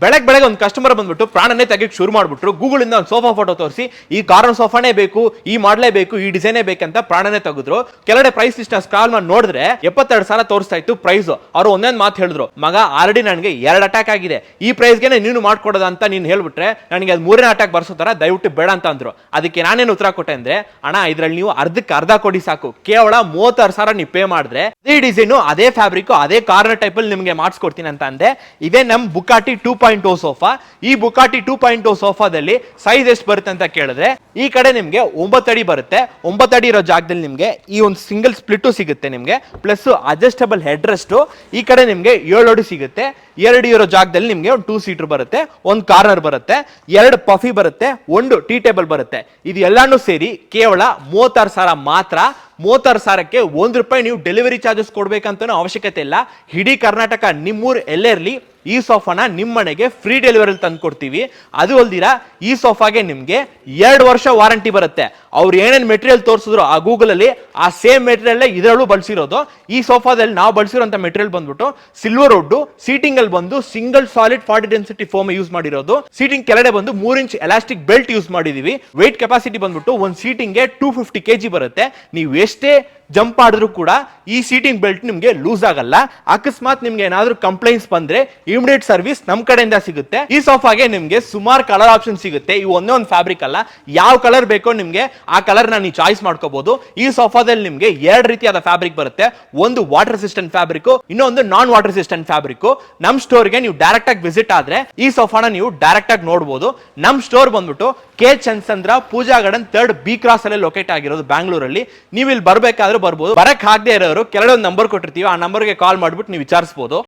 ಬೆಳಗ್ಗೆ ಒಂದು ಕಸ್ಟಮರ್ ಬಂದ್ಬಿಟ್ಟು ಪ್ರಾಣನೇ ತೆಗಿಯಕ್ಕೆ ಶುರು ಮಾಡ್ಬಿಟ್ರು. ಗೂಗಲ್ ಇಂದ ಒಂದು ಸೋಫಾ ಫೋಟೋ ತೋರಿಸಿ ಈ ಕಾರ್ನರ್ ಸೋಫಾನೇ ಬೇಕು, ಈ ಮಾಡಲೇ ಬೇಕು, ಈ ಡಿಸೈನೇ ಬೇಕಂತ ಪ್ರಾಣನೇ ತೆಗೆದ್ರು. ಕೆಳಗಡೆ ಪ್ರೈಸ್ ಲಿಸ್ಟ್ ಸ್ಕ್ರಾಲ್ ಮಾಡಿ ನೋಡಿದ್ರೆ 72,000 ತೋರಿಸ್ತಾ ಇತ್ತು ಪ್ರೈಸ್. ಅವ್ರು ಒಂದೊಂದು ಮಾತು ಹೇಳಿದ್ರು, ಮಗ ಆಲ್ರೆಡಿ ನನಗೆ 2 ಅಟ್ಯಾಕ್ ಆಗಿದೆ, ಈ ಪ್ರೈಸ್ಗೆ ನೀನು ಮಾಡ್ಕೊಡೋದ ಅಂತ ನೀನು ಹೇಳ್ಬಿಟ್ರೆ ನನಗೆ ಅದು 3ನೇ ಅಟ್ಯಾಕ್ ಬರ್ಸೋ ತರ ದಯವಿಟ್ಟು ಬೇಡ ಅಂತ ಅಂದ್ರು. ಅದಕ್ಕೆ ನಾನೇನು ಉತ್ತರ ಕೊಟ್ಟೆ ಅಂದ್ರೆ, ಅಣ್ಣ ಇದ್ರಲ್ಲಿ ನೀವು ಅರ್ಧಕ್ಕೆ ಅರ್ಧ ಕೊಡಿ ಸಾಕು, ಕೇವಲ 36,000 ನೀವು ಪೇ ಮಾಡಿದ್ರೆ ಅದೇ ಡಿಸೈನು ಅದೇ ಫ್ಯಾಬ್ರಿಕ್ ಅದೇ ಕಾರ್ನರ್ ಟೈಪ್ ಅಲ್ಲಿ ನಿಮಗೆ ಮಾಡಿಸ್ಕೊಡ್ತೀನಿ ಅಂತ ಅಂದೆ. ಇದೇ ನಮ್ ಬುಕಾಟಿ 2.0 ಸೋಫಾ. ಈ ಬುಕಾಟಿ 2.0 ಸೋಫಾದಲ್ಲಿ ಸೈಜ್ ಎಷ್ಟು ಬರುತ್ತೆ ಅಂತ ಕೇಳಿದ್ರೆ, ಈ ಕಡೆ ನಿಮ್ಗೆ 9 ಅಡಿ ಬರುತ್ತೆ. 9 ಅಡಿ ಇರೋ ಜಾಗದಲ್ಲಿ ನಿಮ್ಗೆ ಈ ಒಂದು ಸಿಂಗಲ್ ಸ್ಪ್ಲಿಟ್ ಸಿಗುತ್ತೆ ನಿಮ್ಗೆ, ಪ್ಲಸ್ ಅಡ್ಜಸ್ಟಬಲ್ ಹೆಡ್ ರೆಸ್ಟ್. ಈ ಕಡೆ ನಿಮ್ಗೆ 7 ಅಡಿ ಸಿಗುತ್ತೆ. 2 ಇರೋ ಜಾಗದಲ್ಲಿ ನಿಮ್ಗೆ ಒಂದು 2 ಸೀಟರ್ ಬರುತ್ತೆ, ಒಂದು ಕಾರ್ನರ್ ಬರುತ್ತೆ, 2 ಪಫಿ ಬರುತ್ತೆ, ಒಂದು ಟೀ ಟೇಬಲ್ ಬರುತ್ತೆ. ಇದು ಎಲ್ಲಾನು ಸೇರಿ ಕೇವಲ 36,000 ಮಾತ್ರ. 36,000ಕ್ಕೆ ₹1 ನೀವು ಡೆಲಿವರಿ ಚಾರ್ಜಸ್ ಕೊಡ್ಬೇಕಂತ ಅವಶ್ಯಕತೆ ಇಲ್ಲ. ಇಡೀ ಕರ್ನಾಟಕ ನಿಮ್ಮೂರು ಎಲ್ಲೇ ಇರಲಿ ಈ ಸೋಫಾನ ನಿಮ್ಮ ಮನೆಗೆ ಫ್ರೀ ಡೆಲಿವರಿ ತಂದು ಕೊಡ್ತೀವಿ. ಅದು ಅಲ್ದಿರ ಈ ಸೋಫಾಗೆ ನಿಮ್ಗೆ 2 ವರ್ಷ ವಾರಂಟಿ ಬರುತ್ತೆ. ಅವ್ರು ಏನೇನು ಮೆಟೀರಿಯಲ್ ತೋರಿಸಿದ್ರು ಆ ಗೂಗಲ್ ಅಲ್ಲಿ ಆ ಸೇಮ್ ಮೆಟೀರಿಯಲ್ ಇದರಲ್ಲೂ ಬಳಸಿರೋದು. ಈ ಸೋಫಾದಲ್ಲಿ ನಾವು ಬಳಸಿರೋಂಥ ಮೆಟೀರಿಯಲ್ ಬಂದ್ಬಿಟ್ಟು ಸಿಲ್ವರ್ ವುಡ್. ಸೀಟಿಂಗ್ ಅಲ್ಲಿ ಬಂದು single solid 40 density foam use ಮಾಡಿರೋದು. ಸೀಟಿಂಗ್ ಕೆಳಗಡೆ ಬಂದು 3 ಇಂಚ್ ಎಲಾಸ್ಟಿಕ್ ಬೆಲ್ಟ್ ಯೂಸ್ ಮಾಡಿದೀವಿ. ವೆಯ್ಟ್ ಕೆಪಾಸಿಟಿ ಬಂದ್ಬಿಟ್ಟು ಒಂದು ಸೀಟಿಂಗ್ಗೆ 250 kg ಬರುತ್ತೆ. ನೀವು ಎಷ್ಟೇ ಜಂಪ್ ಮಾಡಿದ್ರು ಕೂಡ ಈ ಸೀಟಿಂಗ್ ಬೆಲ್ಟ್ ನಿಮ್ಗೆ ಲೂಸ್ ಆಗಲ್ಲ. ಅಕಸ್ಮಾತ್ ನಿಮ್ಗೆ ಏನಾದ್ರೂ ಕಂಪ್ಲೇಂಟ್ಸ್ ಬಂದ್ರೆ ಇಮಿಡಿಯೇಟ್ ಸರ್ವಿಸ್ ನಮ್ ಕಡೆಯಿಂದ ಸಿಗುತ್ತೆ. ಈ ಸೋಫಾಗೆ ನಿಮ್ಗೆ ಸುಮಾರು ಕಲರ್ ಆಪ್ಷನ್ ಸಿಗುತ್ತೆ. ಇವು ಒಂದೇ ಒಂದು ಫ್ಯಾಬ್ರಿಕ್ ಅಲ್ಲ, ಯಾವ ಕಲರ್ ಬೇಕೋ ನಿಮ್ಗೆ ಆ ಕಲರ್ ನೀವು ಚಾಯ್ಸ್ ಮಾಡ್ಕೋಬಹುದು. ಈ ಸೋಫಾದಲ್ಲಿ ನಿಮ್ಗೆ 2 ರೀತಿಯಾದ ಫ್ಯಾಬ್ರಿಕ್ ಬರುತ್ತೆ. ಒಂದು ವಾಟರ್ ರೆಸಿಸ್ಟೆಂಟ್ ಫ್ಯಾಬ್ರಿಕ್, ಇನ್ನೊಂದು ನಾನ್ ವಾಟರ್ ರೆಸಿಸ್ಟೆಂಟ್ ಫ್ಯಾಬ್ರಿಕ್. ನಮ್ ಸ್ಟೋರ್ಗೆ ನೀವು ಡೈರೆಕ್ಟ್ ಆಗಿ ವಿಸಿಟ್ ಆದ್ರೆ ಈ ಸೋಫಾನ ನೀವು ಡೈರೆಕ್ಟ್ ಆಗಿ ನೋಡಬಹುದು. ನಮ್ ಸ್ಟೋರ್ ಬಂದ್ಬಿಟ್ಟು ಕೆ ಚಂದ್ಸಂದ್ರ ಪೂಜಾ ಗಾರ್ಡನ್ 3rd B ಕ್ರಾಸ್ ಅಲ್ಲಿ ಲೊಕೇಟ್ ಆಗಿರೋದು ಬ್ಯಾಂಗ್ಳೂರಲ್ಲಿ. ನೀವು ಇಲ್ಲಿ ಬರ್ಬೇಕಾದ್ರೆ ಬರ್ಬೋದು. ಬರಕ್ ಆಗದೆ ಇರೋರು ಕೆಳಗಡೆ ಒಂದು ನಂಬರ್ ಕೊಟ್ಟಿರ್ತೀವಿ, ಆ ನಂಬರ್ಗೆ ಕಾಲ್ ಮಾಡ್ಬಿಟ್ಟು ನೀವು ವಿಚಾರಿಸಬಹುದು.